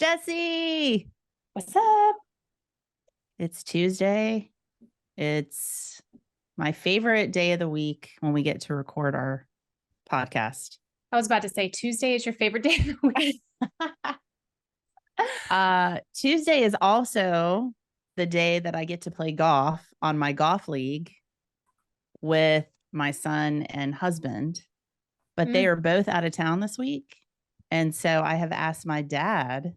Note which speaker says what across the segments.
Speaker 1: Jesse,
Speaker 2: What's up?
Speaker 1: it's Tuesday. It's my favorite day of the week when we get to record our podcast.
Speaker 2: I was about to say Tuesday is your favorite day of the week.
Speaker 1: Tuesday is also the day that I get to play golf on my golf league with my son and husband, but they are both out of town this week. And so I have asked my dad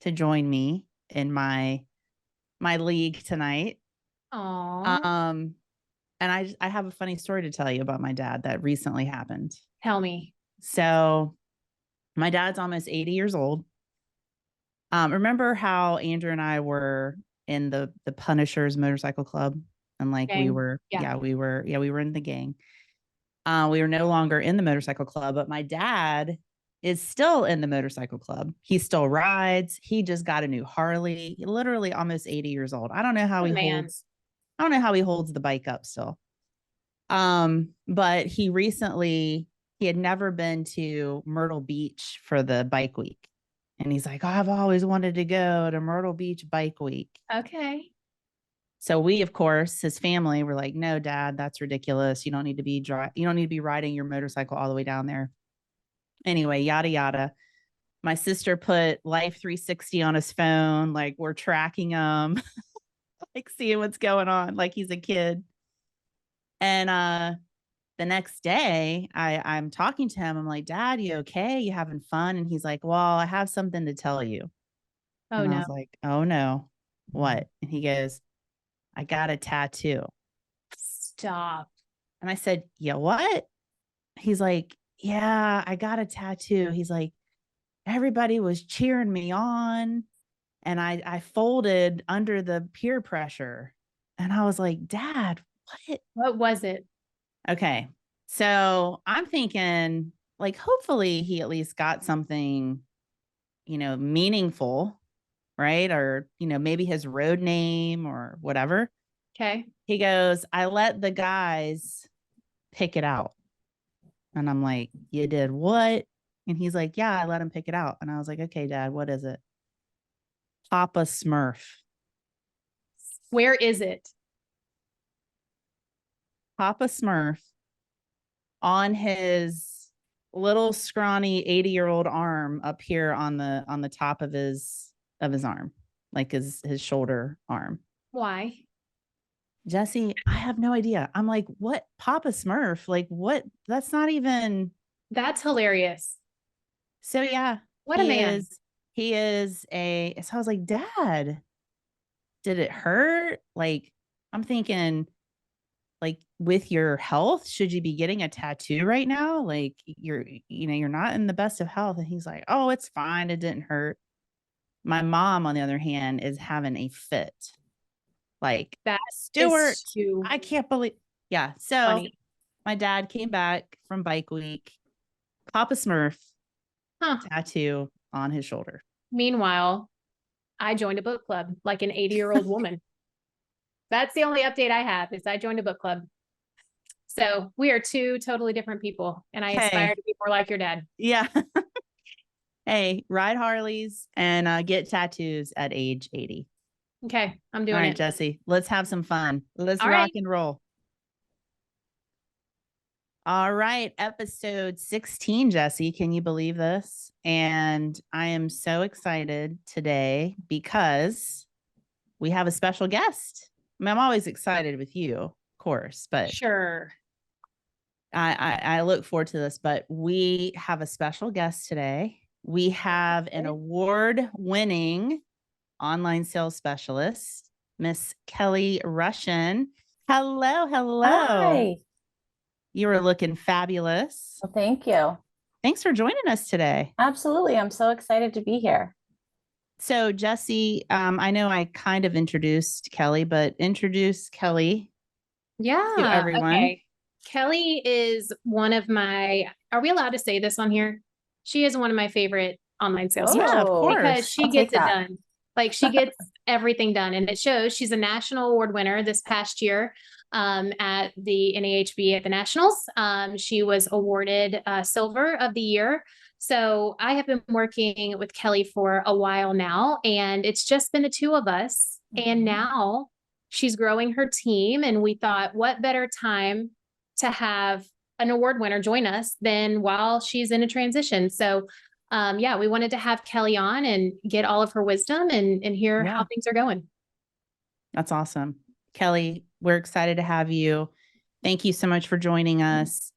Speaker 1: to join me in my league tonight.
Speaker 2: Aww.
Speaker 1: And I have a funny story to tell you about my dad that recently happened.
Speaker 2: Tell me.
Speaker 1: So my dad's almost 80 years old. Remember how Andrew and I were in the Punishers motorcycle club? And like
Speaker 2: Gang.
Speaker 1: we were in the gang. We were no longer in the motorcycle club, but my dad is still in the motorcycle club. He still rides. He just got a new Harley, literally almost 80 years old. I don't know how he holds the bike up still. But he had never been to Myrtle Beach for the bike week. And he's like, oh, I've always wanted to go to Myrtle Beach bike week.
Speaker 2: Okay.
Speaker 1: So we, of course, his family were like, no, Dad, that's ridiculous. You don't need to be riding your motorcycle all the way down there. Anyway, yada, yada. My sister put Life 360 on his phone. Like we're tracking him, like seeing what's going on. Like he's a kid. And, the next day I'm talking to him. I'm like, Dad, you okay? You having fun? And he's like, well, I have something to tell you.
Speaker 2: Oh,
Speaker 1: and
Speaker 2: no.
Speaker 1: I was like, oh no, what? And he goes, I got a tattoo.
Speaker 2: Stop.
Speaker 1: And I said, yeah, what? He's like, yeah, I got a tattoo. He's like, everybody was cheering me on. And I folded under the peer pressure. And I was like, Dad, what?
Speaker 2: What was it?
Speaker 1: Okay. So I'm thinking, like, hopefully he at least got something, meaningful, right? Or, maybe his road name or whatever.
Speaker 2: Okay.
Speaker 1: He goes, I let the guys pick it out. And I'm like, you did what? And he's like, yeah, I let him pick it out. And I was like, okay, Dad, what is it? Papa Smurf.
Speaker 2: Where is it?
Speaker 1: Papa Smurf on his little scrawny 80-year-old arm up here on the top of his arm, like his shoulder arm.
Speaker 2: Why?
Speaker 1: Jesse, I have no idea. I'm like, what? Papa Smurf? Like, what? That's not even.
Speaker 2: That's hilarious.
Speaker 1: So yeah,
Speaker 2: What a man.
Speaker 1: So I was like, Dad, did it hurt? Like, I'm thinking, like, with your health, should you be getting a tattoo right now? Like, you're not in the best of health. And he's like, oh, it's fine. It didn't hurt. My mom, on the other hand, is having a fit. Like,
Speaker 2: That
Speaker 1: Stuart,
Speaker 2: too
Speaker 1: I can't believe. Yeah. So
Speaker 2: funny.
Speaker 1: my dad came back from bike week, Papa Smurf tattoo on his shoulder.
Speaker 2: Meanwhile, I joined a book club like an 80-year-old woman. That's the only update I have is I joined a book club. So we are two totally different people. And I aspire to be more like your dad.
Speaker 1: Yeah. Hey, ride Harleys and get tattoos at age 80.
Speaker 2: Okay, I'm doing it.
Speaker 1: All right, Jesse, let's have some fun. Let's rock and roll. All right, episode 16, Jesse. Can you believe this? And I am so excited today because we have a special guest. I mean, I'm always excited with you, of course, but
Speaker 2: sure.
Speaker 1: I look forward to this, but we have a special guest today. We have an award-winning online sales specialist, Miss Kelly Rushin. Hello.
Speaker 3: Hi.
Speaker 1: You are looking fabulous.
Speaker 3: Well, thank you.
Speaker 1: Thanks for joining us today.
Speaker 3: Absolutely. I'm so excited to be here.
Speaker 1: So, Jesse, I know I kind of introduced Kelly, but introduce Kelly to everyone.
Speaker 2: Okay. Kelly is one of my, are we allowed to say this on here? She is one of my favorite online sales
Speaker 1: Yeah, of course.
Speaker 2: because she gets it done. Like she gets everything done and it shows. She's a national award winner this past year at the NAHB at the Nationals. She was awarded Silver of the Year. So I have been working with Kelly for a while now, and it's just been the two of us. And now she's growing her team. And we thought, what better time to have an award winner join us than while she's in a transition? So, yeah, we wanted to have Kelly on and get all of her wisdom and hear
Speaker 1: Yeah.
Speaker 2: how things are going.
Speaker 1: That's awesome. Kelly, we're excited to have you. Thank you so much for joining us.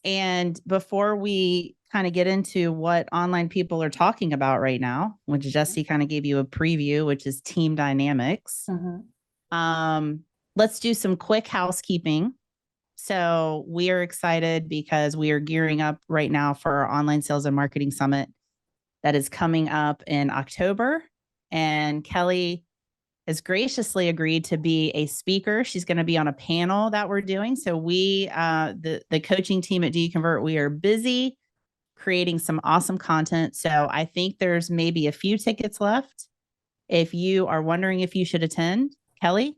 Speaker 1: And before we kind of get into what online people are talking about right now, which Jesse kind of gave you a preview, which is team dynamics, let's do some quick housekeeping. So we are excited because we are gearing up right now for our online sales and marketing summit that is coming up in October. And Kelly has graciously agreed to be a speaker. She's going to be on a panel that we're doing. So we, the coaching team at Do You Convert, we are busy creating some awesome content. So I think there's maybe a few tickets left. If you are wondering if you should attend, Kelly,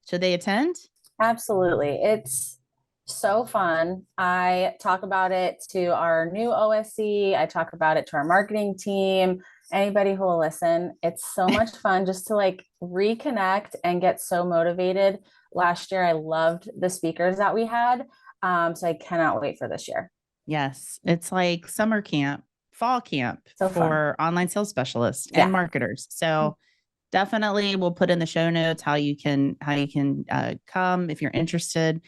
Speaker 1: should they attend?
Speaker 3: Absolutely. It's so fun. I talk about it to our new OSC. I talk about it to our marketing team, anybody who will listen. It's so much fun just to like reconnect and get so motivated. Last year, I loved the speakers that we had. So I cannot wait for this year.
Speaker 1: Yes. It's like summer camp, fall camp
Speaker 3: So
Speaker 1: for online sales specialists and
Speaker 3: Yeah.
Speaker 1: marketers. So definitely we'll put in the show notes how you can come if you're interested.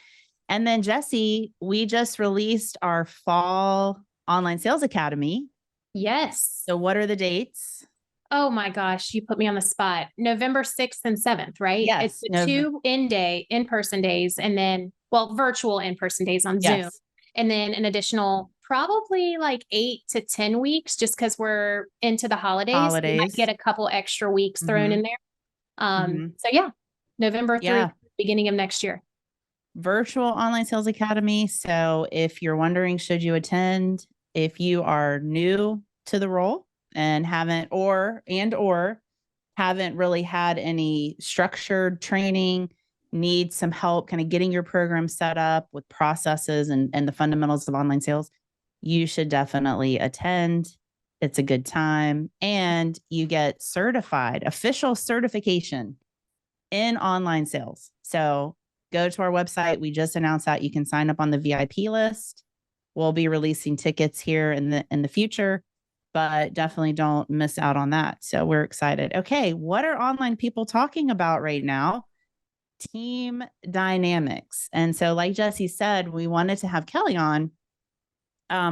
Speaker 1: And then Jesse, we just released our fall online sales academy.
Speaker 2: Yes.
Speaker 1: So what are the dates?
Speaker 2: Oh my gosh, you put me on the spot. November 6th and 7th, right?
Speaker 1: Yes.
Speaker 2: It's the two in-person days, and then, well, virtual in-person days on Zoom.
Speaker 1: Yes.
Speaker 2: And then an additional probably like 8 to 10 weeks, just because we're into the holidays. We might get a couple extra weeks thrown in there. So yeah, November through beginning of next year.
Speaker 1: Virtual online sales academy. So if you're wondering, should you attend, if you are new to the role and haven't or haven't really had any structured training, need some help kind of getting your program set up with processes and the fundamentals of online sales, you should definitely attend. It's a good time. And you get certified, official certification in online sales. So go to our website. We just announced that you can sign up on the VIP list. We'll be releasing tickets here in the future, but definitely don't miss out on that. So we're excited. Okay, what are online people talking about right now? Team dynamics. And so like Jesse said, we wanted to have Kelly on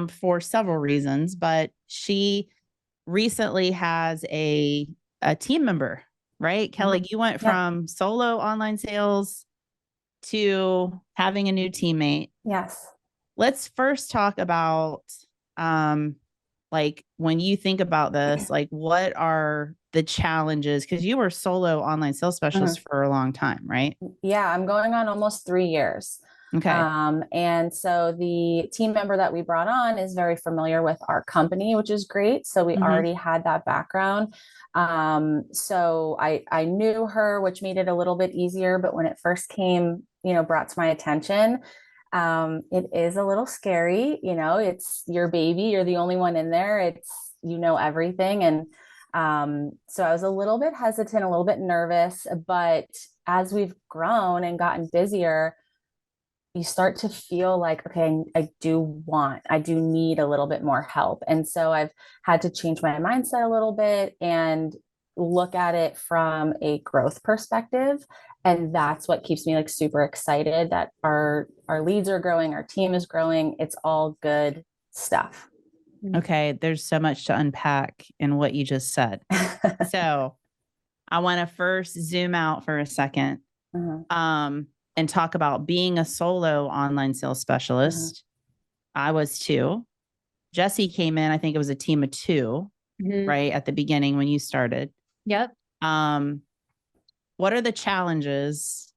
Speaker 1: for several reasons, but she recently has a team member, right? Kelly, you went from solo online sales to having a new teammate.
Speaker 3: Yes.
Speaker 1: Let's first talk about like when you think about this, like what are the challenges? Because you were solo online sales specialist for a long time, right?
Speaker 3: Yeah, I'm going on almost 3 years.
Speaker 1: Okay.
Speaker 3: And so the team member that we brought on is very familiar with our company, which is great. So we already had that background. So I knew her, which made it a little bit easier. But when it first came, brought to my attention, it is a little scary. It's your baby. You're the only one in there. It's, everything. And so I was a little bit hesitant, a little bit nervous, but as we've grown and gotten busier, you start to feel like, okay, I do need a little bit more help. And so I've had to change my mindset a little bit and look at it from a growth perspective. And that's what keeps me like super excited that our leads are growing, our team is growing. It's all good stuff.
Speaker 1: Okay. There's so much to unpack in what you just said. So I want to first zoom out for a second. And talk about being a solo online sales specialist. I was too. Jesse came in, I think it was a team of 2, right? At the beginning when you started.
Speaker 2: Yep.
Speaker 1: What are the challenges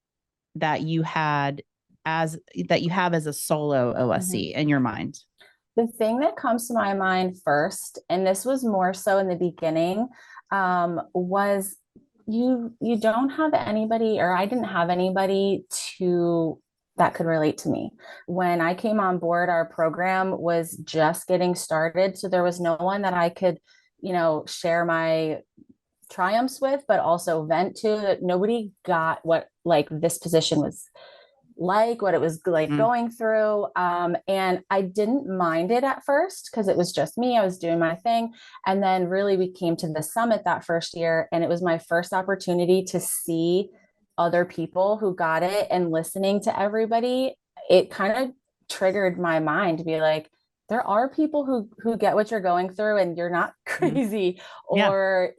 Speaker 1: that you have as a solo OSC in your mind?
Speaker 3: The thing that comes to my mind first, and this was more so in the beginning, was you don't have anybody, or I didn't have anybody to that could relate to me. When I came on board, our program was just getting started. So there was no one that I could, share my triumphs with, but also vent to. That nobody got what like this position was like, what it was like going through. And I didn't mind it at first because it was just me. I was doing my thing. And then really we came to the summit that first year, and it was my first opportunity to see other people who got it, and listening to everybody. It kind of triggered my mind to be like, there are people who get what you're going through, and you're not crazy.
Speaker 1: Yeah.
Speaker 3: Or,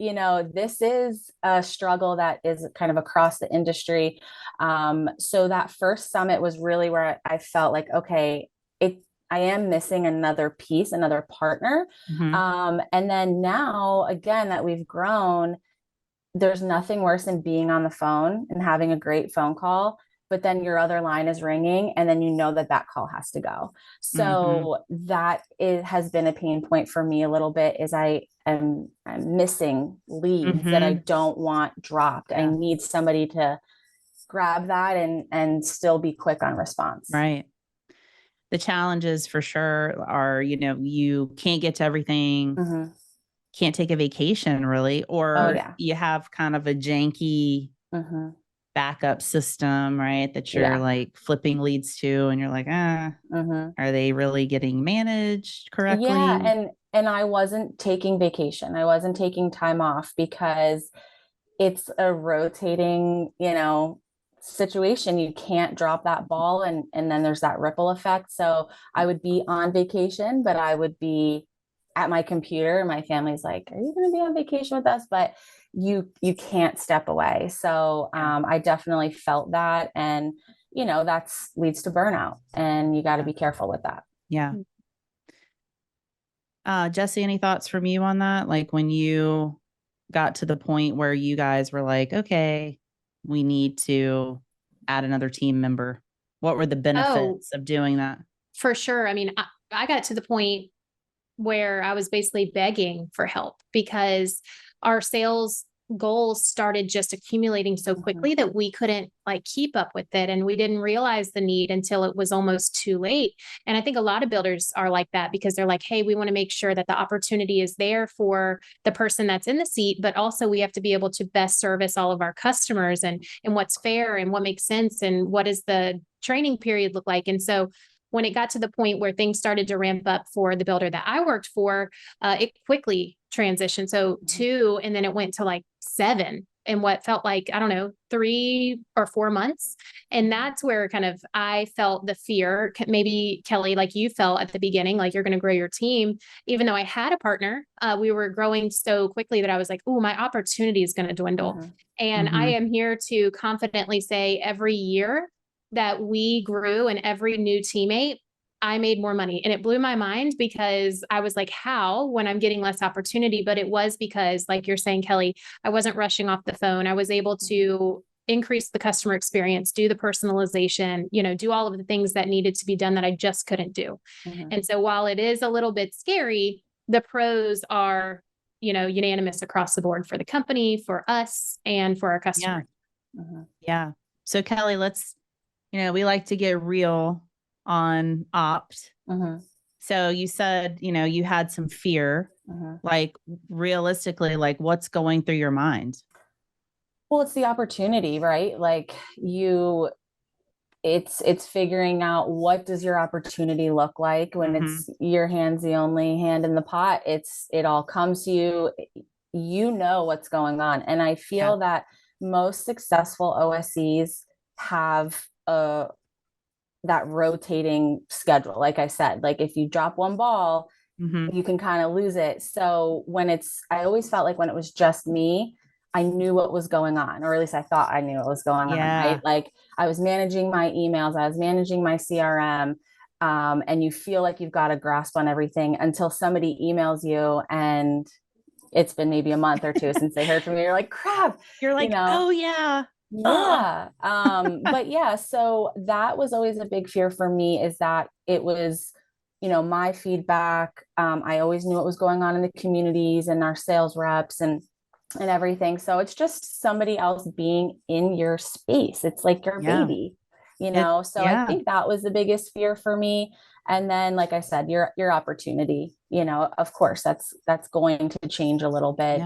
Speaker 3: this is a struggle that is kind of across the industry. So that first summit was really where I felt like, okay, I am missing another piece, another partner. And then now, again, that we've grown, there's nothing worse than being on the phone and having a great phone call, but then your other line is ringing, and then that call has to go. So has been a pain point for me a little bit, is I'm missing leads that I don't want dropped. I need somebody to grab that and still be quick on response.
Speaker 1: Right. The challenges for sure are, you can't get to everything, can't take a vacation really, or you have kind of a janky backup system, right? That you're like flipping leads to, and you're like, are they really getting managed correctly?
Speaker 3: Yeah. And I wasn't taking vacation. I wasn't taking time off because it's a rotating, situation. You can't drop that ball, and then there's that ripple effect. So I would be on vacation, but I would be at my computer. My family's like, are you going to be on vacation with us? But you can't step away. So I definitely felt that. And, that's leads to burnout, and you got to be careful with that.
Speaker 1: Yeah. Jesse, any thoughts from you on that? Like when you got to the point where you guys were like, okay, we need to add another team member. What were the benefits of doing that?
Speaker 2: For sure. I mean, I got to the point where I was basically begging for help because our sales goals started just accumulating so quickly that we couldn't keep up with it. And we didn't realize the need until it was almost too late. And I think a lot of builders are like that because they're like, hey, we want to make sure that the opportunity is there for the person that's in the seat, but also we have to be able to best service all of our customers and what's fair and what makes sense and what does the training period look like. And so when it got to the point where things started to ramp up for the builder that I worked for, it quickly transitioned. So 2, and then it went to 7 in what felt like, 3 or 4 months. And that's where kind of I felt the fear, maybe Kelly, like you felt at the beginning, like you're going to grow your team. Even though I had a partner, we were growing so quickly that I was like, oh, my opportunity is going to dwindle. And I am here to confidently say every year that we grew and every new teammate, I made more money. And it blew my mind because I was like, how, when I'm getting less opportunity? But it was because, like you're saying, Kelly, I wasn't rushing off the phone. I was able to increase the customer experience, do the personalization, do all of the things that needed to be done that I just couldn't do. And so while it is a little bit scary, the pros are, unanimous across the board for the company, for us, and for our customers.
Speaker 1: Yeah. So Kelly, let's, we like to get real on opt. So you said, you had some fear, like realistically, like what's going through your mind?
Speaker 3: Well, it's the opportunity, right? Like it's figuring out what does your opportunity look like when it's your hand's the only hand in the pot. It all comes to you, what's going on. And I feel that most successful OSCs have that rotating schedule. Like I said, like if you drop one ball, you can kind of lose it. So I always felt like when it was just me, I knew what was going on, or at least I thought I knew what was going on, right? Like I was managing my emails, I was managing my CRM, and you feel like you've got a grasp on everything until somebody emails you and it's been maybe a month or 2 since they heard from you. You're like, crap.
Speaker 1: You're like, oh yeah.
Speaker 3: Yeah. But yeah, so that was always a big fear for me, is that it was, my feedback. I always knew what was going on in the communities and our sales reps and everything. So it's just somebody else being in your space. It's like your baby, So I think that was the biggest fear for me. And then, like I said, your opportunity, of course, that's going to change a little bit.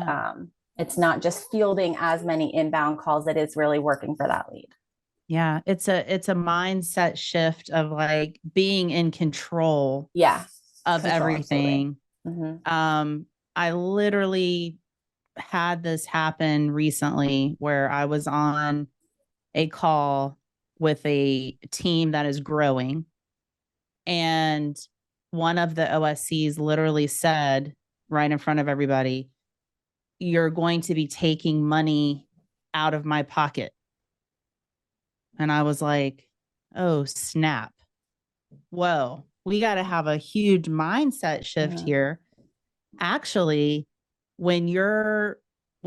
Speaker 3: It's not just fielding as many inbound calls, it is really working for that lead.
Speaker 1: Yeah. It's a mindset shift of like being in control of everything. I literally had this happen recently where I was on a call with a team that is growing, and one of the OSCs literally said right in front of everybody, "You're going to be taking money out of my pocket." And I was like, oh, snap. Whoa, we got to have a huge mindset shift here. Actually,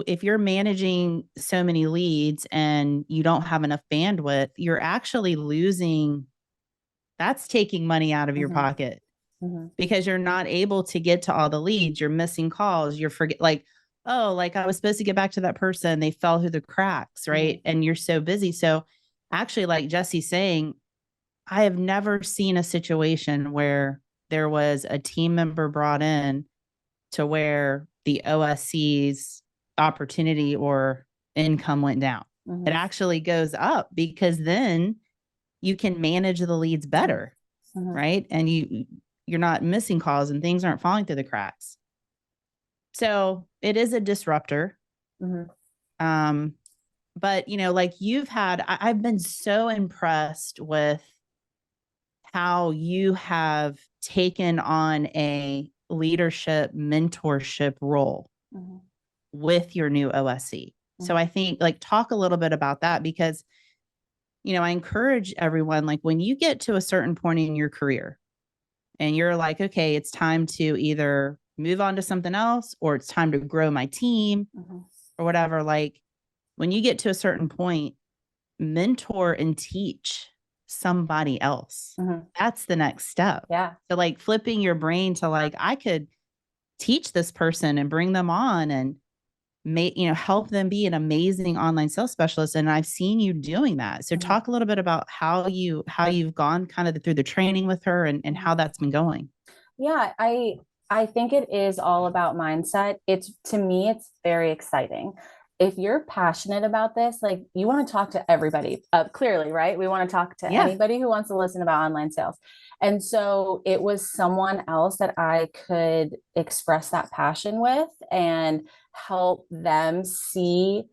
Speaker 1: if you're managing so many leads and you don't have enough bandwidth, you're actually losing. That's taking money out of your pocket because you're not able to get to all the leads. You're missing calls. You're like, oh, like I was supposed to get back to that person. They fell through the cracks, right? And you're so busy. So actually, like Jesse's saying, I have never seen a situation where there was a team member brought in to where the OSC's opportunity or income went down. It actually goes up because then you can manage the leads better, right? And you're not missing calls and things aren't falling through the cracks. So it is a disruptor. But like I've been so impressed with how you have taken on a leadership mentorship role with your new OSC. So I think talk a little bit about that because, I encourage everyone, like when you get to a certain point in your career and you're like, okay, it's time to either move on to something else or it's time to grow my team or whatever. Like when you get to a certain point, mentor and teach somebody else. That's the next step.
Speaker 3: Yeah.
Speaker 1: So like flipping your brain to like, I could teach this person and bring them on and help them be an amazing online sales specialist. And I've seen you doing that. So talk a little bit about how you've gone kind of through the training with her and how that's been going.
Speaker 3: Yeah, I think it is all about mindset. To me, it's very exciting. If you're passionate about this, like you want to talk to everybody, clearly, right? We want to talk to anybody who wants to listen about online sales. And so it was someone else that I could express that passion with and help them see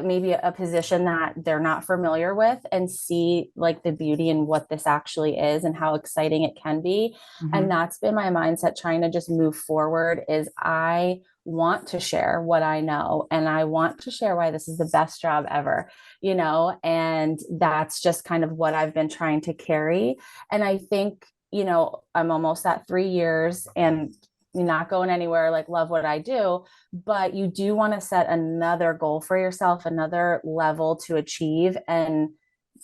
Speaker 3: maybe a position that they're not familiar with and see like the beauty in what this actually is and how exciting it can be. And that's been my mindset trying to just move forward is I want to share what I know and I want to share why this is the best job ever, and that's just kind of what I've been trying to carry. And I think, I'm almost at 3 years and not going anywhere, like love what I do, but you do want to set another goal for yourself, another level to achieve. And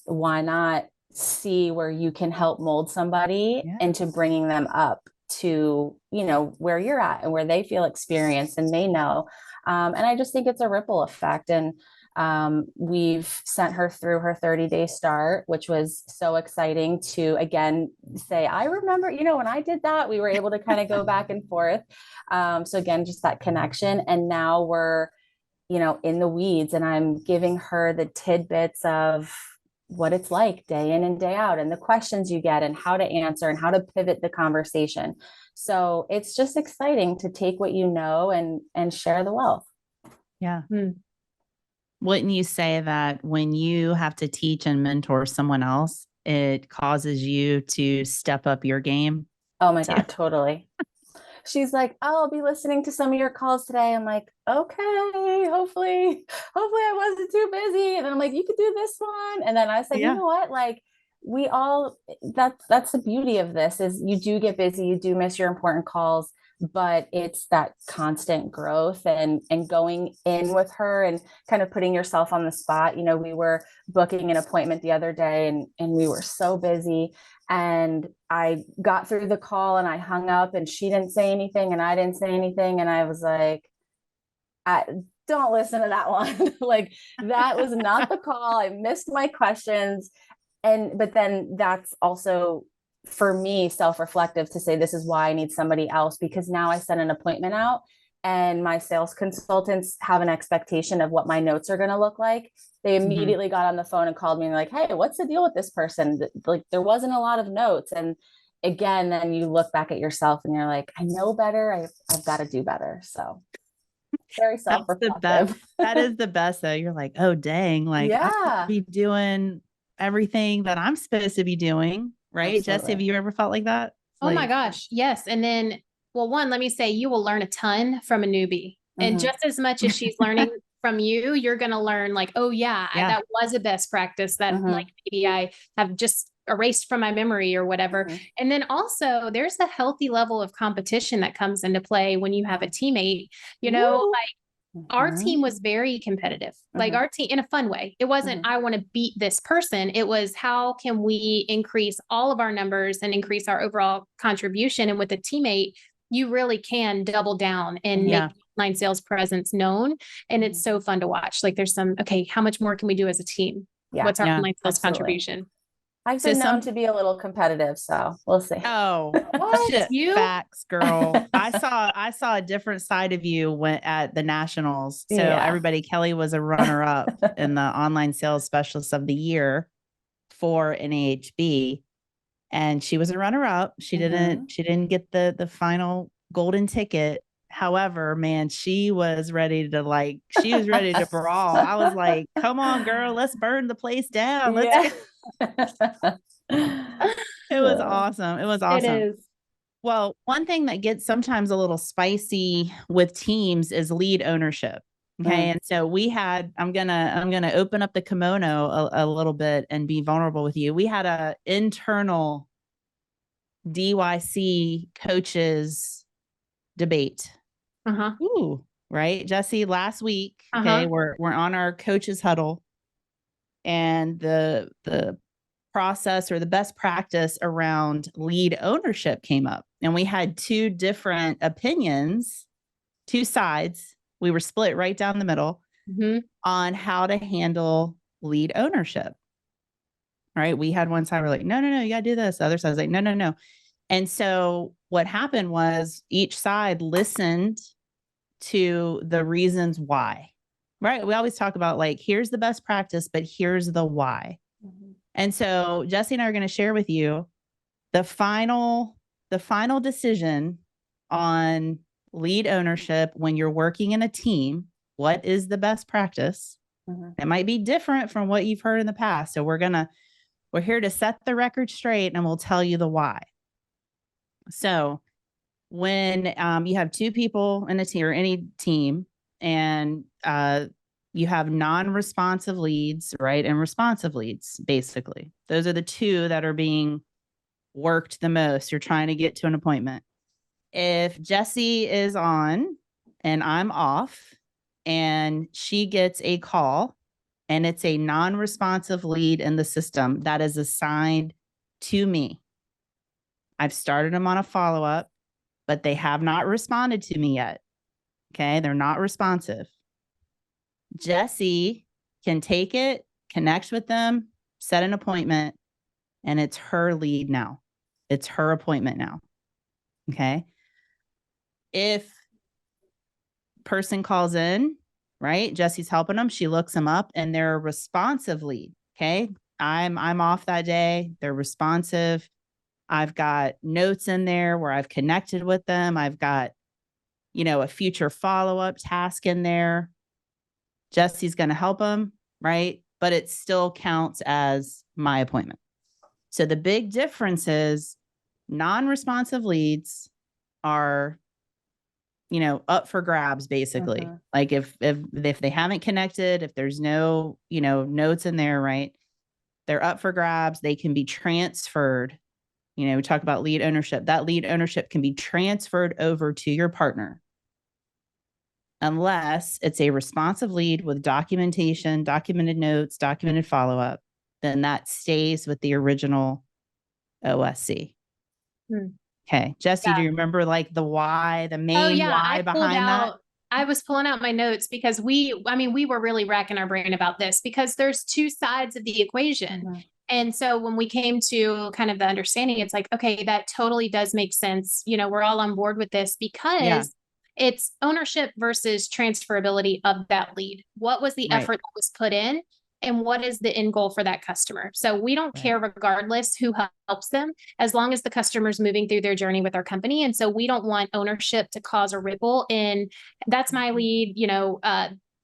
Speaker 3: why not see where you can help mold somebody into bringing them up to, where you're at and where they feel experienced and they know. And I just think it's a ripple effect. And we've sent her through her 30-day start, which was so exciting to again say, I remember, when I did that, we were able to kind of go back and forth. So again, just that connection. And now we're, in the weeds and I'm giving her the tidbits of what it's like day in and day out and the questions you get and how to answer and how to pivot the conversation. So it's just exciting to take what you know and share the wealth.
Speaker 1: Yeah. Wouldn't you say that when you have to teach and mentor someone else, it causes you to step up your game?
Speaker 3: Oh my God, totally. She's like, oh, I'll be listening to some of your calls today. I'm like, okay, hopefully I wasn't too busy. And then I'm like, you could do this one. And then I said, you know what? Like that's the beauty of this is you do get busy, you do miss your important calls, but it's that constant growth and going in with her and kind of putting yourself on the spot. We were booking an appointment the other day and we were so busy and I got through the call and I hung up and she didn't say anything and I didn't say anything. And I was like, I don't listen to that one. Like that was not the call. I missed my questions. but then that's also for me self-reflective to say, this is why I need somebody else, because now I send an appointment out and my sales consultants have an expectation of what my notes are going to look like. They immediately got on the phone and called me and like, hey, what's the deal with this person? Like, there wasn't a lot of notes. And again, then you look back at yourself and you're like, I know better. I've got to do better. So very self-reflective.
Speaker 1: That is the best though. You're like, oh dang, like I should be doing everything that I'm supposed to be doing. Right.
Speaker 3: Absolutely.
Speaker 1: Jesse, have you ever felt like that?
Speaker 2: Oh my gosh. Yes. And then, well, one, let me say you will learn a ton from a newbie. And just as much as she's learning from you, you're going to learn like, oh yeah, that was a best practice that like maybe I have just erased from my memory or whatever. And then also there's a healthy level of competition that comes into play when you have a teammate, you know, like our team was very competitive, like our team in a fun way. It wasn't, I want to beat this person. It was, how can we increase all of our numbers and increase our overall contribution? And with a teammate, you really can double down and make online sales presence known. And it's so fun to watch. Like there's some, okay, how much more can we do as a team? What's our online sales contribution?
Speaker 3: I've been known to be a little competitive, so we'll see.
Speaker 1: Oh, shit, facts, girl. I saw a different side of you when at the nationals. So everybody, Kelly was a runner up in the online sales specialist of the year for NAHB. And she was a runner up. She didn't get the final golden ticket. However, man, she was ready to brawl. I was like, come on, girl, let's burn the place down. Let's It was awesome. It was awesome.
Speaker 2: It is.
Speaker 1: Well, one thing that gets sometimes a little spicy with teams is lead ownership. Okay. And so I'm gonna open up the kimono a little bit and be vulnerable with you. We had a internal DYC coaches debate. Ooh, right. Jesse, last week, okay, we're on our coaches huddle, and the process or the best practice around lead ownership came up, and we had two different opinions, two sides. We were split right down the middle on how to handle lead ownership. Right. We had one side, we're like, no, you gotta do this. The other side's like, no. And so what happened was each side listened to the reasons why. Right. We always talk about like, here's the best practice, but here's the why. And so Jesse and I are going to share with you the final decision on lead ownership when you're working in a team. What is the best practice? It might be different from what you've heard in the past. So we're here to set the record straight, and we'll tell you the why. So when you have two people in a team or any team, and you have non-responsive leads, right? And responsive leads, basically. Those are the two that are being worked the most. You're trying to get to an appointment. If Jessie is on and I'm off, and she gets a call and it's a non-responsive lead in the system that is assigned to me, I've started them on a follow-up, but they have not responded to me yet. Okay. They're not responsive. Jessie can take it, connect with them, set an appointment, and it's her lead now. It's her appointment now. Okay. If person calls in, right? Jessie's helping them. She looks them up and they're a responsive lead. Okay. I'm off that day. They're responsive. I've got notes in there where I've connected with them. I've got, a future follow-up task in there. Jessie's going to help them, right? But it still counts as my appointment. So the big difference is non-responsive leads are, up for grabs, basically. Like if they haven't connected, if there's no, notes in there, right? They're up for grabs. They can be transferred. We talk about lead ownership. That lead ownership can be transferred over to your partner, unless it's a responsive lead with documentation, documented notes, documented follow-up. Then that stays with the original OSC. Okay. Jesse, do you remember like the why, the main why behind that?
Speaker 2: I was pulling out my notes because we were really racking our brain about this because there's two sides of the equation. And so when we came to kind of the understanding, it's like, okay, that totally does make sense. You know, we're all on board with this because it's ownership versus transferability of that lead. What was the effort that was put in? And what is the end goal for that customer? So we don't care regardless who helps them, as long as the customer's moving through their journey with our company. And so we don't want ownership to cause a ripple in, that's my lead, you know,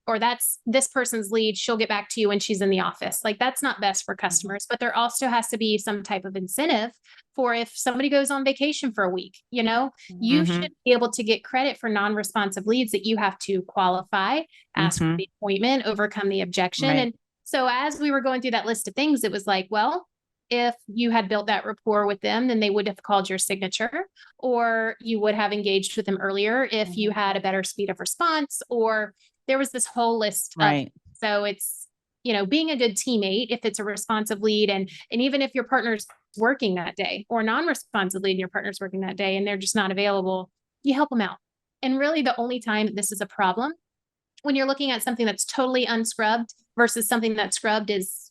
Speaker 2: or that's this person's lead. She'll get back to you when she's in the office. Like that's not best for customers, but there also has to be some type of incentive for if somebody goes on vacation for a week, you know, you should be able to get credit for non-responsive leads that you have to qualify, ask for the appointment, overcome the objection. And so as we were going through that list of things, it was like, well, if you had built that rapport with them, then they would have called your signature, or you would have engaged with them earlier if you had a better speed of response, or there was this whole list of, so it's, you know, being a good teammate, if it's a responsive lead, and even if your partner's working that day, or non-responsive lead and your partner's working that day and they're just not available, you help them out. And really the only time this is a problem when you're looking at something that's totally unscrubbed versus something that's scrubbed is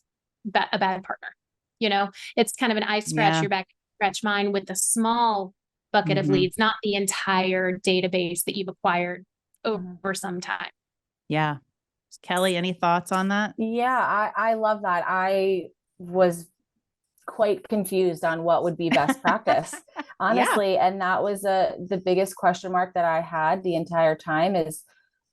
Speaker 2: a bad partner. You know, it's kind of an I scratch your back, scratch mine with the small bucket of leads, not the entire database that you've acquired over some time.
Speaker 1: Yeah. Kelly, any thoughts on that?
Speaker 3: Yeah, I love that. I was quite confused on what would be best practice, honestly. And that was the biggest question mark that I had the entire time is,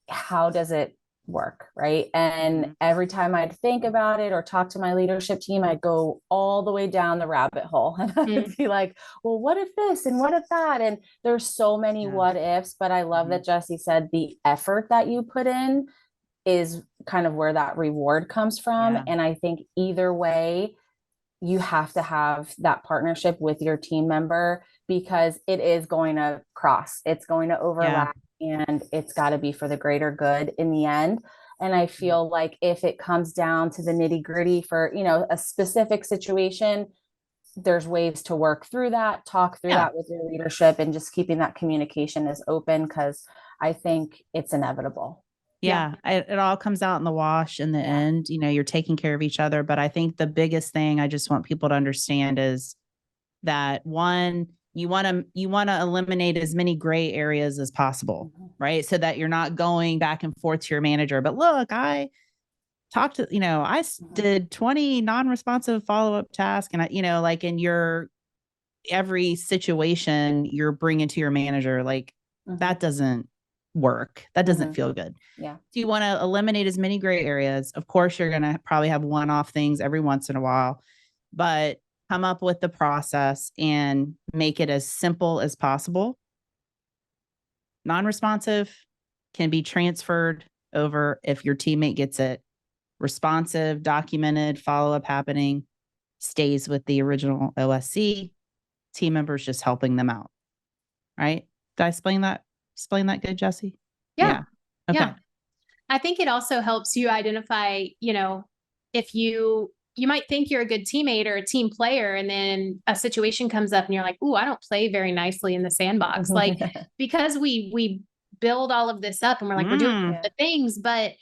Speaker 3: how does it work? Right. And every time I'd think about it or talk to my leadership team, I'd go all the way down the rabbit hole and I'd be like, well, what if this and what if that? And there's so many what ifs, but I love that Jesse said the effort that you put in is kind of where that reward comes from. And I think either way, you have to have that partnership with your team member because it is going to cross, it's going to overlap, and it's got to be for the greater good in the end. And I feel like if it comes down to the nitty gritty for, you know, a specific situation, there's ways to work through that, talk through that with your leadership, and just keeping that communication as open, because I think it's inevitable.
Speaker 1: It all comes out in the wash in the end. You know, you're taking care of each other. But I think the biggest thing I just want people to understand is that one, you want to eliminate as many gray areas as possible, right? So that you're not going back and forth to your manager. But look, I talked to, you know, I did 20 non-responsive follow-up tasks, and I, you know, like in your every situation you're bringing to your manager, like that doesn't work. That doesn't feel good. So you want to eliminate as many gray areas. Of course, you're going to probably have one-off things every once in a while, but come up with the process and make it as simple as possible. Non-responsive can be transferred over if your teammate gets it. Responsive, documented, follow-up happening, stays with the original OSC. Team members just helping them out. Right? Did I explain that good, Jesse?
Speaker 2: Okay.
Speaker 1: Yeah.
Speaker 2: I think it also helps you identify, you know, if you might think you're a good teammate or a team player, and then a situation comes up and you're like, ooh, I don't play very nicely in the sandbox. Like, because we build all of this up and we're like, we're doing the things, but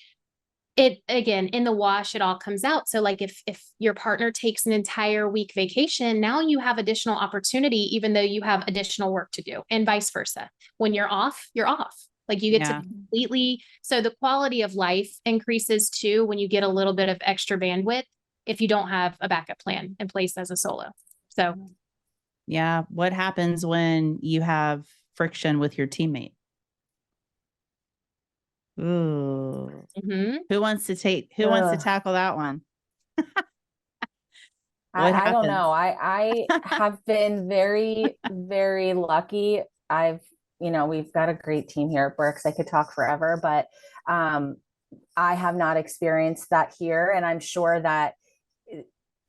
Speaker 2: it, again, in the wash, it all comes out. So like if your partner takes an entire week vacation, now you have additional opportunity, even though you have additional work to do, and vice versa. When you're off, you're off. Like you get to completely, so the quality of life increases too when you get a little bit of extra bandwidth if you don't have a backup plan in place as a solo. So
Speaker 1: what happens when you have friction with your teammate? Ooh. Who wants to tackle that one?
Speaker 3: I don't know. I have been very, very lucky. We've got a great team here at Berks. I could talk forever, but I have not experienced that here. And I'm sure that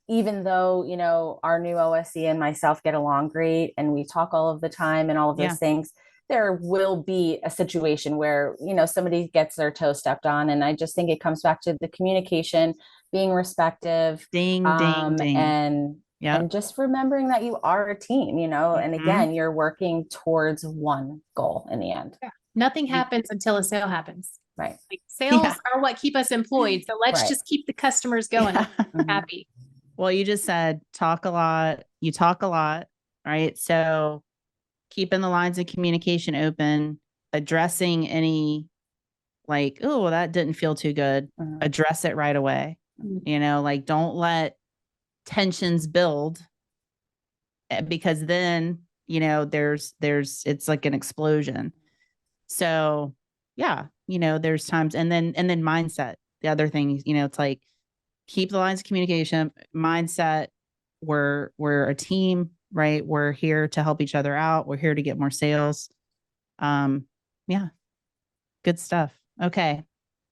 Speaker 3: even though, you know, our new OSC and myself get along great and we talk all of the time and all of those things, there will be a situation where, you know, somebody gets their toe stepped on. And I just think it comes back to the communication, being respective, and just remembering that you are a team, you know, and again, you're working towards one goal in the end.
Speaker 2: Nothing happens until a sale happens.
Speaker 3: Right.
Speaker 2: Like sales are what keep us employed. So let's just keep the customers going happy.
Speaker 1: Well, you just said talk a lot. You talk a lot, right? So keeping the lines of communication open, addressing any like, oh, well, that didn't feel too good. Address it right away. You know, like don't let tensions build because then, you know, there's it's like an explosion. So yeah, you know, there's times and then mindset. The other thing, you know, it's like keep the lines of communication, mindset. We're a team, right? We're here to help each other out. We're here to get more sales. Yeah, good stuff. Okay.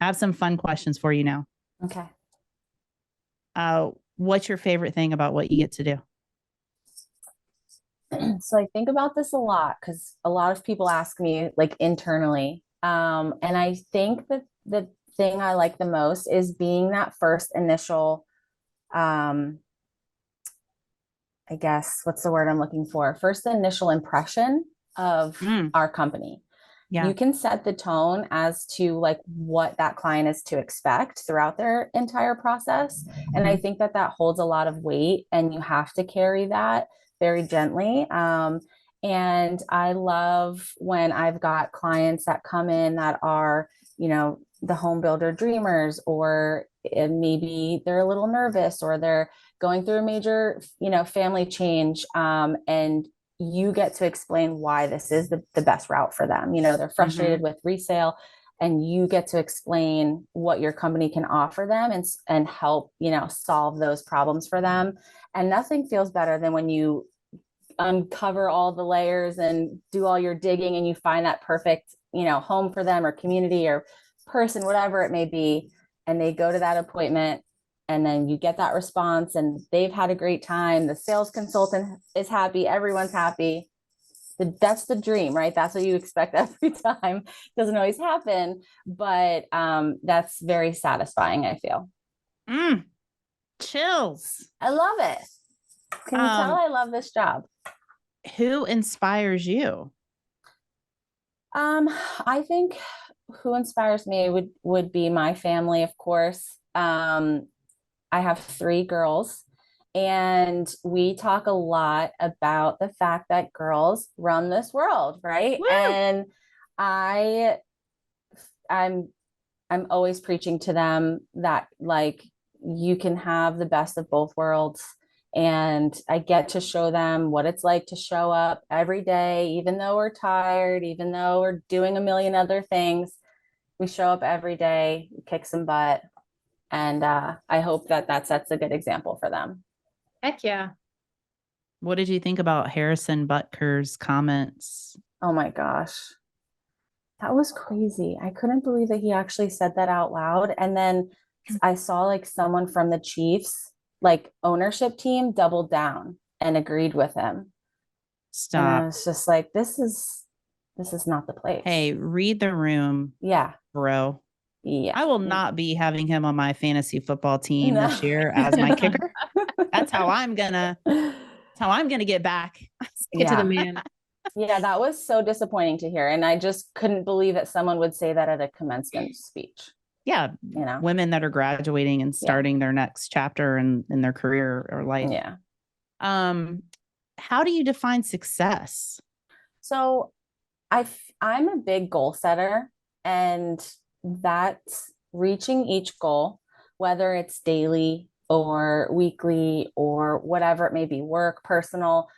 Speaker 1: I have some fun questions for you now.
Speaker 3: Okay.
Speaker 1: What's your favorite thing about what you get to do?
Speaker 3: So I think about this a lot because a lot of people ask me like internally. And I think that the thing I like the most is being that first initial, I guess, what's the word I'm looking for? First initial impression of our company.
Speaker 1: Yeah.
Speaker 3: You can set the tone as to like what that client is to expect throughout their entire process. And I think that that holds a lot of weight and you have to carry that very gently. And I love when I've got clients that come in that are, you know, the home builder dreamers, or maybe they're a little nervous or they're going through a major, you know, family change. And you get to explain why this is the best route for them. You know, they're frustrated with resale and you get to explain what your company can offer them and help, you know, solve those problems for them. And nothing feels better than when you uncover all the layers and do all your digging and you find that perfect, you know, home for them or community or person, whatever it may be. And they go to that appointment and then you get that response and they've had a great time. The sales consultant is happy. Everyone's happy. That's the dream, right? That's what you expect every time. Doesn't always happen, but that's very satisfying, I feel.
Speaker 1: Chills.
Speaker 3: I love it. Can you tell I love this job?
Speaker 1: Who inspires you?
Speaker 3: I think who inspires me would be my family, of course. I have 3 girls, and we talk a lot about the fact that girls run this world, right?
Speaker 1: Woo!
Speaker 3: And I'm always preaching to them that like you can have the best of both worlds. And I get to show them what it's like to show up every day, even though we're tired, even though we're doing a million other things. We show up every day, kick some butt. And I hope that that sets a good example for them.
Speaker 2: Heck yeah.
Speaker 1: What did you think about Harrison Butker's comments?
Speaker 3: Oh my gosh. That was crazy. I couldn't believe that he actually said that out loud. And then I saw like someone from the Chiefs, like ownership team, doubled down and agreed with him.
Speaker 1: Stop.
Speaker 3: And I was just like, this is not the place.
Speaker 1: Hey, read the room.
Speaker 3: Yeah.
Speaker 1: Bro.
Speaker 3: Yeah.
Speaker 1: I will not be having him on my fantasy football team this year as my kicker. That's how I'm gonna get back.
Speaker 2: Get to the man.
Speaker 3: Yeah, that was so disappointing to hear. And I just couldn't believe that someone would say that at a commencement speech.
Speaker 1: Yeah.
Speaker 3: You know,
Speaker 1: women that are graduating and starting their next chapter in their career or life.
Speaker 3: Yeah.
Speaker 1: How do you define success?
Speaker 3: So I'm a big goal setter, and that's reaching each goal, whether it's daily or weekly or whatever it may be, work, personal.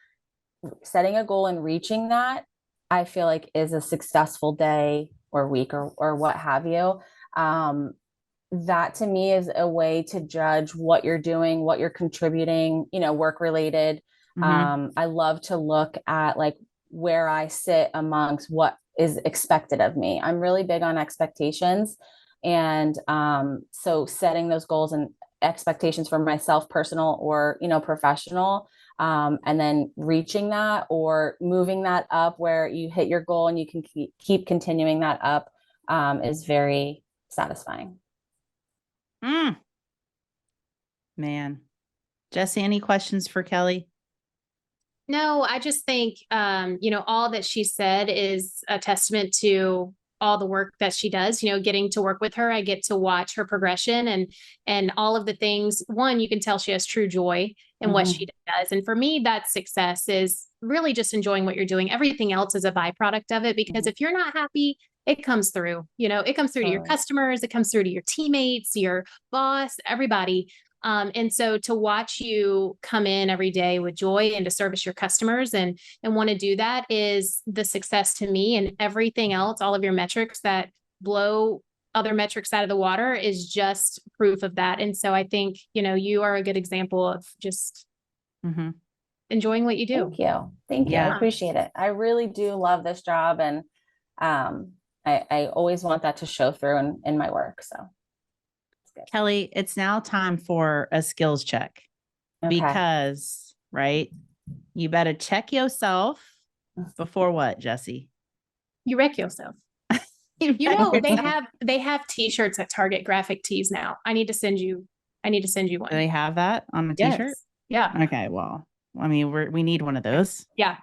Speaker 3: Setting a goal and reaching that, I feel like is a successful day or week or what have you. That to me is a way to judge what you're doing, what you're contributing, you know, work related. I love to look at like where I sit amongst what is expected of me. I'm really big on expectations. And so setting those goals and expectations for myself, personal or, you know, professional, and then reaching that or moving that up where you hit your goal and you can keep continuing that up is very satisfying.
Speaker 1: Man. Jesse, any questions for Kelly?
Speaker 2: No, I just think, you know, all that she said is a testament to all the work that she does, getting to work with her. I get to watch her progression and all of the things. One, you can tell she has true joy in what she does. And for me, that success is really just enjoying what you're doing. Everything else is a byproduct of it, because if you're not happy, it comes through, it comes through to your customers, it comes through to your teammates, your boss, everybody. And so to watch you come in every day with joy and to service your customers and want to do that is the success to me. And everything else, all of your metrics that blow other metrics out of the water, is just proof of that. And so I think, you are a good example of just enjoying what you do.
Speaker 3: Thank you. Thank you. I appreciate it. I really do love this job. And I always want that to show through in my work. So
Speaker 1: Kelly, it's now time for a skills check because, right, you better check yourself before what, Jesse?
Speaker 2: You wreck yourself. They have t-shirts at Target, graphic tees now. I need to send you one.
Speaker 1: Do they have that on a t-shirt?
Speaker 2: Yes. Yeah.
Speaker 1: Okay. Well, I mean, we need one of those.
Speaker 2: Yeah.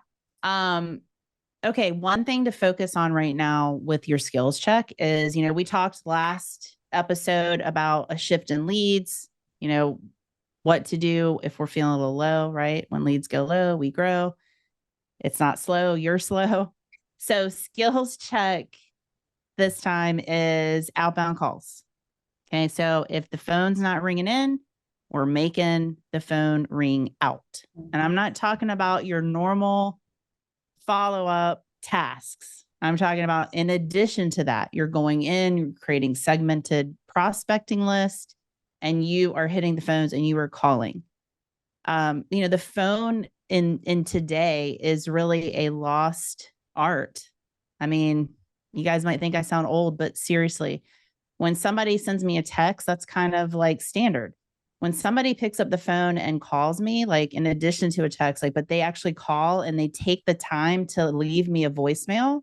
Speaker 1: Okay. One thing to focus on right now with your skills check is, we talked last episode about a shift in leads, what to do if we're feeling a little low, right? When leads go low, we grow. It's not slow, you're slow. So skills check this time is outbound calls. Okay. So if the phone's not ringing in, we're making the phone ring out. And I'm not talking about your normal follow-up tasks. I'm talking about, in addition to that, you're going in, you're creating segmented prospecting list, and you are hitting the phones and you are calling. The phone in today is really a lost art. I mean, you guys might think I sound old, but seriously, when somebody sends me a text, that's kind of like standard. When somebody picks up the phone and calls me, like in addition to a text, but they actually call and they take the time to leave me a voicemail,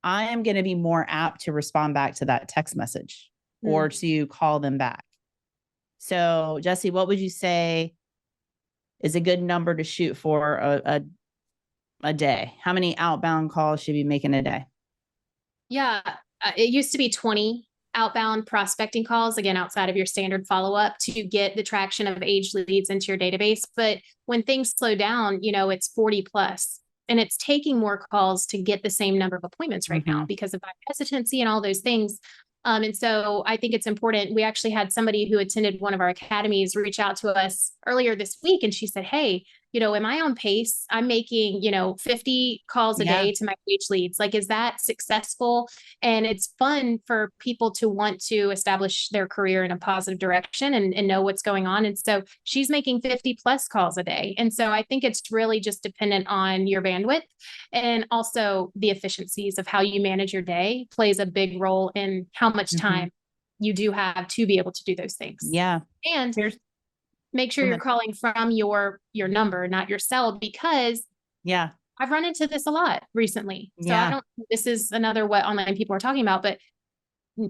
Speaker 1: I am going to be more apt to respond back to that text message or to call them back. So, Jesse, what would you say is a good number to shoot for a day? How many outbound calls should you be making a day?
Speaker 2: Yeah, it used to be 20 outbound prospecting calls, again, outside of your standard follow-up, to get the traction of aged leads into your database. But when things slow down, it's 40 plus. And it's taking more calls to get the same number of appointments right now because of my hesitancy and all those things. And so I think it's important. We actually had somebody who attended one of our academies reach out to us earlier this week. And she said, hey, am I on pace? I'm making, 50 calls a day to my page leads. Like, is that successful? And it's fun for people to want to establish their career in a positive direction and know what's going on. And so she's making 50 plus calls a day. And so I think it's really just dependent on your bandwidth, and also the efficiencies of how you manage your day plays a big role in how much time you do have to be able to do those things.
Speaker 1: Yeah.
Speaker 2: And make sure you're calling from your number, not your cell, because I've run into this a lot recently. So this is another what online people are talking about, but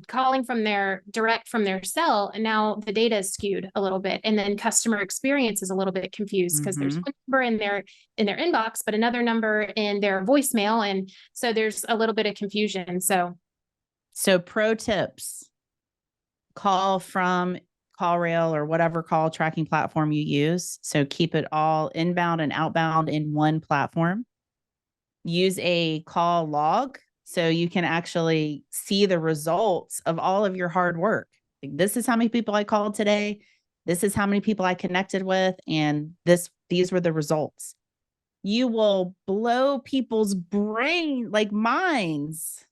Speaker 2: calling from direct from their cell, and now the data is skewed a little bit. And then customer experience is a little bit confused because there's one number in their inbox, but another number in their voicemail. And so there's a little bit of confusion. So
Speaker 1: pro tips: call from CallRail or whatever call tracking platform you use. So keep it all inbound and outbound in one platform. Use a call log so you can actually see the results of all of your hard work. Like, this is how many people I called today. This is how many people I connected with. And these were the results. You will blow people's minds.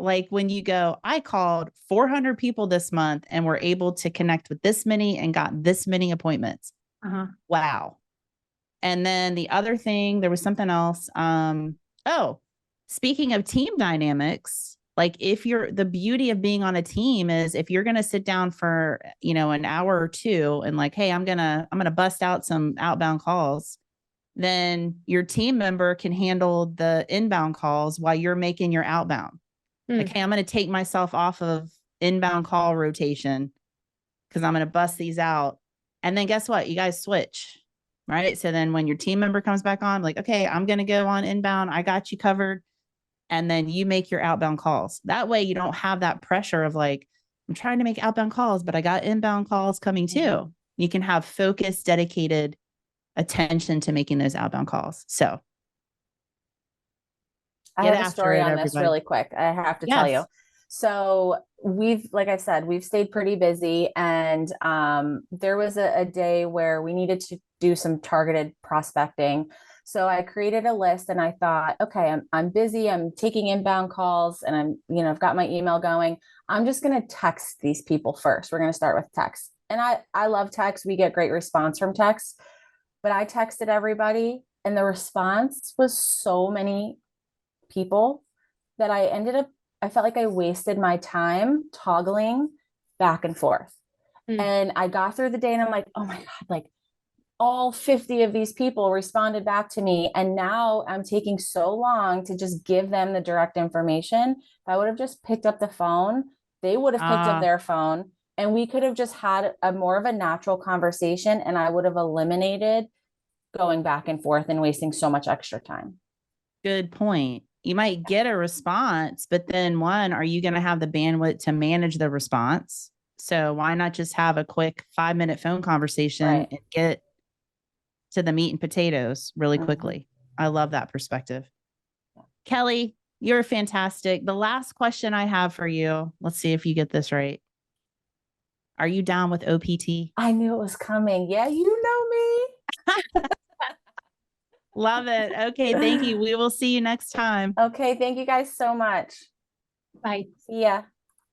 Speaker 1: Like when you go, I called 400 people this month and were able to connect with this many and got this many appointments. Wow. And then the other thing, there was something else. Speaking of team dynamics, like the beauty of being on a team is if you're going to sit down for, an hour or two and like, hey, I'm going to bust out some outbound calls, then your team member can handle the inbound calls while you're making your outbound. Like, hey, I'm going to take myself off of inbound call rotation because I'm going to bust these out. And then guess what? You guys switch, right? So then when your team member comes back on, like, okay, I'm going to go on inbound. I got you covered. and then you make your outbound calls. That way you don't have that pressure of like, I'm trying to make outbound calls, but I got inbound calls coming too. You can have focused, dedicated attention to making those outbound calls. So
Speaker 3: I
Speaker 1: get
Speaker 3: have a
Speaker 1: after
Speaker 3: story
Speaker 1: it,
Speaker 3: on this
Speaker 1: everybody.
Speaker 3: really quick. I have to tell you.
Speaker 1: Yes.
Speaker 3: So like I said, we've stayed pretty busy, and there was a day where we needed to do some targeted prospecting. So I created a list, and I thought, okay, I'm busy. I'm taking inbound calls, and I've got my email going. I'm just going to text these people first. We're going to start with text. And I love text. We get great response from text, but I texted everybody, and the response was so many people that I felt like I wasted my time toggling back and forth. And I got through the day and I'm like, oh my God, like all 50 of these people responded back to me. And now I'm taking so long to just give them the direct information. If I would have just picked up the phone, they would have picked up their phone, and we could have just had a more of a natural conversation, and I would have eliminated going back and forth and wasting so much extra time.
Speaker 1: Good point. You might get a response, but then are you going to have the bandwidth to manage the response? So why not just have a quick 5-minute phone conversation and get to the meat and potatoes really quickly? I love that perspective. Kelly, you're fantastic. The last question I have for you, let's see if you get this right. Are you down with OPT?
Speaker 3: I knew it was coming. Yeah, you know me.
Speaker 1: Love it. Okay, thank you. We will see you next time.
Speaker 3: Okay, thank you guys so much.
Speaker 2: Bye.
Speaker 3: See ya.